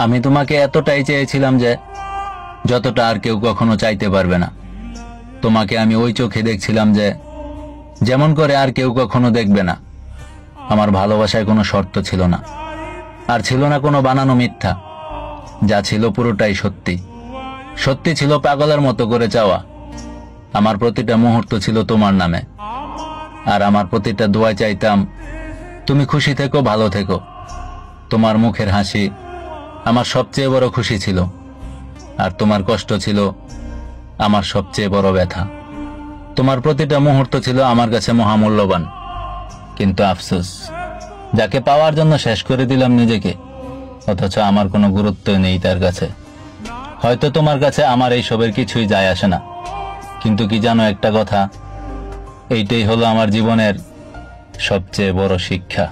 আমি তোমাকে এতটাই চেয়েছিলাম যে যতটা আর কেউ কখনো চাইতে পারবে না। তোমাকে আমি ওই চোখে দেখছিলাম যে যেমন করে আর কেউ কখনো দেখবে না। আমার ভালোবাসায় কোনো শর্ত ছিল না, আর ছিল না কোনো বানানো মিথ্যা। যা ছিল পুরোটাই সত্যি। সত্যি ছিল পাগলের মতো করে চাওয়া। আমার প্রতিটা মুহূর্ত ছিল তোমার নামে, আর আমার প্রতিটা দোয়ায় চাইতাম তুমি খুশি থেকো, ভালো থেকো। তোমার মুখের হাসি আমার সবচেয়ে বড় খুশি ছিল, আর তোমার কষ্ট ছিল আমার সবচেয়ে বড় ব্যথা। তোমার প্রতিটা মুহূর্ত ছিল আমার কাছে মহামূল্যবান। কিন্তু আফসোস, যাকে পাওয়ার জন্য শেষ করে দিলাম নিজেকে, অথচ আমার কোনো গুরুত্ব নেই তার কাছে। হয়তো তোমার কাছে আমার এই সবের কিছুই যায় আসে না, কিন্তু কি জানো একটা কথা, এইটাই হলো আমার জীবনের সবচেয়ে বড় শিক্ষা।